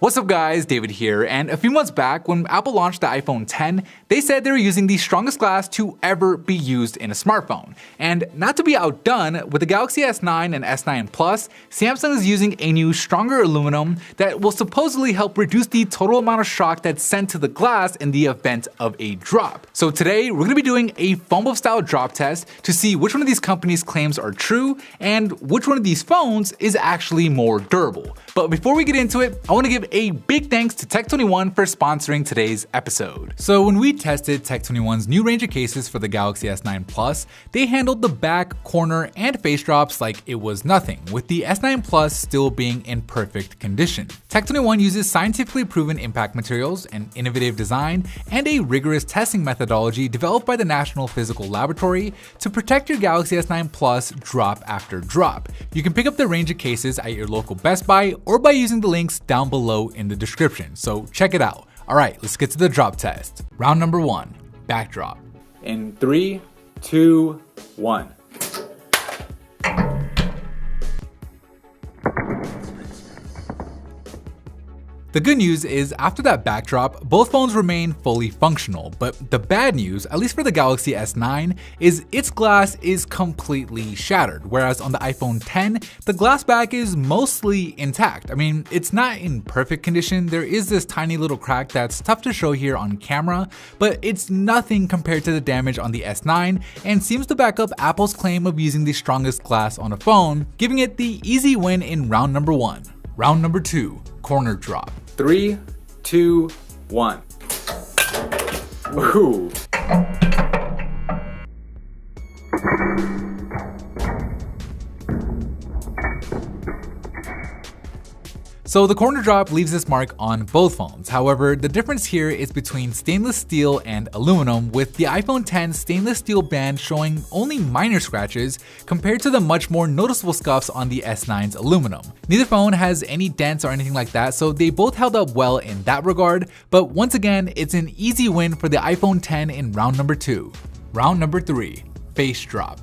What's up guys, David here, and a few months back when Apple launched the iPhone X, they said they were using the strongest glass to ever be used in a smartphone. And not to be outdone, with the Galaxy S9 and S9 Plus, Samsung is using a new stronger aluminum that will supposedly help reduce the total amount of shock that's sent to the glass in the event of a drop. So today, we're going to be doing a phone book style drop test to see which one of these companies' claims are true and which one of these phones is actually more durable. But before we get into it, I want to give a big thanks to Tech21 for sponsoring today's episode. So when we tested Tech21's new range of cases for the Galaxy S9 Plus, they handled the back, corner, and face drops like it was nothing, with the S9 Plus still being in perfect condition. Tech21 uses scientifically proven impact materials, an innovative design, and a rigorous testing methodology developed by the National Physical Laboratory to protect your Galaxy S9 Plus drop after drop. You can pick up the range of cases at your local Best Buy or by using the links down below in the description, so check it out. Alright, let's get to the drop test. Round number 1, backdrop. In 3, 2, 1. The good news is after that backdrop, both phones remain fully functional, but the bad news, at least for the Galaxy S9, is its glass is completely shattered, whereas on the iPhone X, the glass back is mostly intact. I mean, it's not in perfect condition, there is this tiny little crack that's tough to show here on camera, but it's nothing compared to the damage on the S9 and seems to back up Apple's claim of using the strongest glass on a phone, giving it the easy win in round number 1. Round number 2, corner drop. 3, 2, 1. Ooh. So the corner drop leaves this mark on both phones. However, the difference here is between stainless steel and aluminum, with the iPhone X stainless steel band showing only minor scratches compared to the much more noticeable scuffs on the S9's aluminum. Neither phone has any dents or anything like that, so they both held up well in that regard, but once again, it's an easy win for the iPhone X in round number 2. Round number 3, face drop.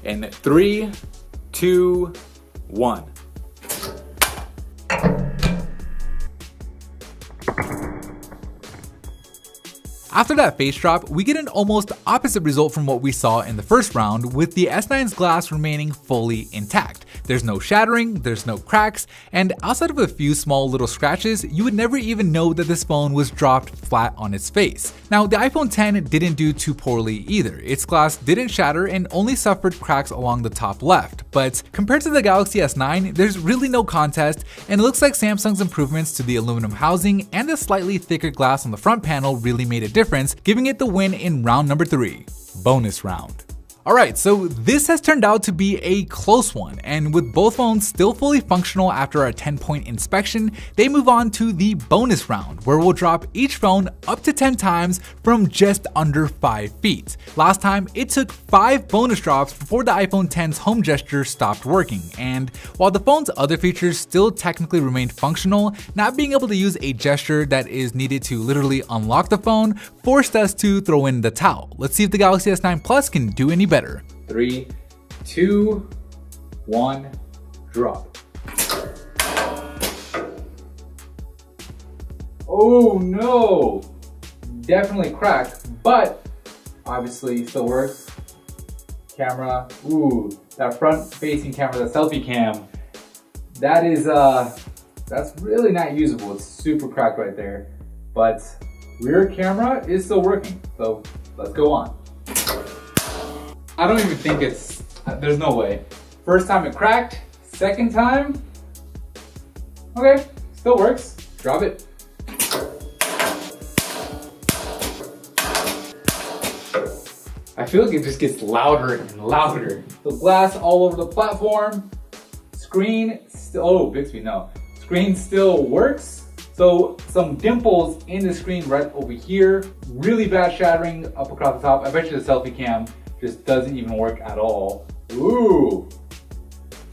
In 3, 2, 1. After that face drop, we get an almost opposite result from what we saw in the first round, with the S9's glass remaining fully intact. There's no shattering, there's no cracks, and outside of a few small little scratches, you would never even know that this phone was dropped flat on its face. Now, the iPhone X didn't do too poorly either. Its glass didn't shatter and only suffered cracks along the top left, but compared to the Galaxy S9, there's really no contest, and it looks like Samsung's improvements to the aluminum housing and the slightly thicker glass on the front panel really made a difference, giving it the win in round number 3, bonus round. Alright, so this has turned out to be a close one, and with both phones still fully functional after a 10-point inspection, they move on to the bonus round, where we'll drop each phone up to 10 times from just under 5 feet. Last time, it took 5 bonus drops before the iPhone X's home gesture stopped working, and while the phone's other features still technically remained functional, not being able to use a gesture that is needed to literally unlock the phone forced us to throw in the towel. Let's see if the Galaxy S9 Plus can do any better. 3, 2, 1, drop. Oh no! Definitely cracked, but obviously still works. Camera, ooh, that front facing camera, the selfie cam, that is, that's really not usable. It's super cracked right there, but rear camera is still working, so let's go on. I don't even think there's no way. First time it cracked, second time, okay, still works, drop it. I feel like it just gets louder and louder. The glass all over the platform, screen Bixby, no. Screen still works. So some dimples in the screen right over here, really bad shattering up across the top. I bet you the selfie cam just doesn't even work at all. Ooh.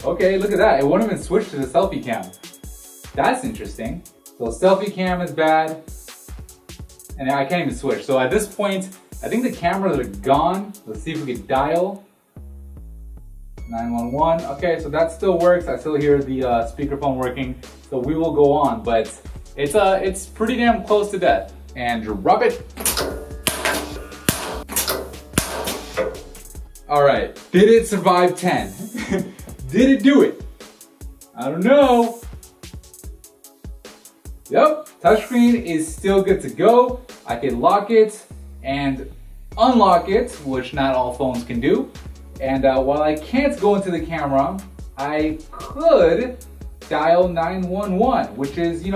Okay, look at that. It won't even switch to the selfie cam. That's interesting. So selfie cam is bad, and I can't even switch. So at this point, I think the cameras are gone. Let's see if we can dial. 911. Okay, so that still works. I still hear the speakerphone working. So we will go on, but It's pretty damn close to death. And rub it. All right, did it survive 10? Did it do it? I don't know. Yep, touchscreen is still good to go. I can lock it and unlock it, which not all phones can do. And while I can't go into the camera, I could dial 911, which is,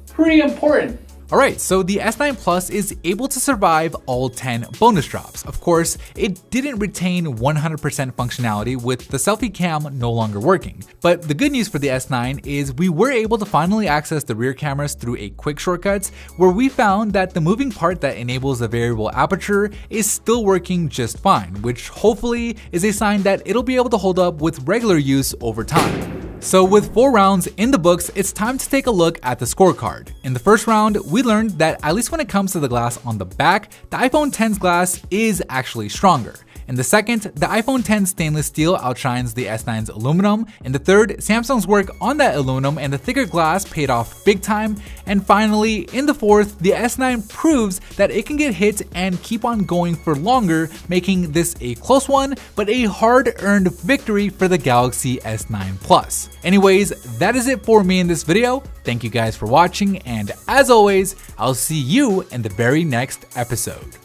pretty important. Alright, so the S9 Plus is able to survive all 10 bonus drops. Of course, it didn't retain 100% functionality with the selfie cam no longer working. But the good news for the S9 is we were able to finally access the rear cameras through a quick shortcuts, where we found that the moving part that enables the variable aperture is still working just fine, which hopefully is a sign that it'll be able to hold up with regular use over time. So with 4 rounds in the books, it's time to take a look at the scorecard. In the first round, we learned that at least when it comes to the glass on the back, the iPhone X's glass is actually stronger. In the second, the iPhone X stainless steel outshines the S9's aluminum. In the third, Samsung's work on that aluminum and the thicker glass paid off big time. And finally, in the fourth, the S9 proves that it can get hit and keep on going for longer, making this a close one, but a hard-earned victory for the Galaxy S9 Plus. Anyways, that is it for me in this video. Thank you guys for watching, and as always, I'll see you in the very next episode.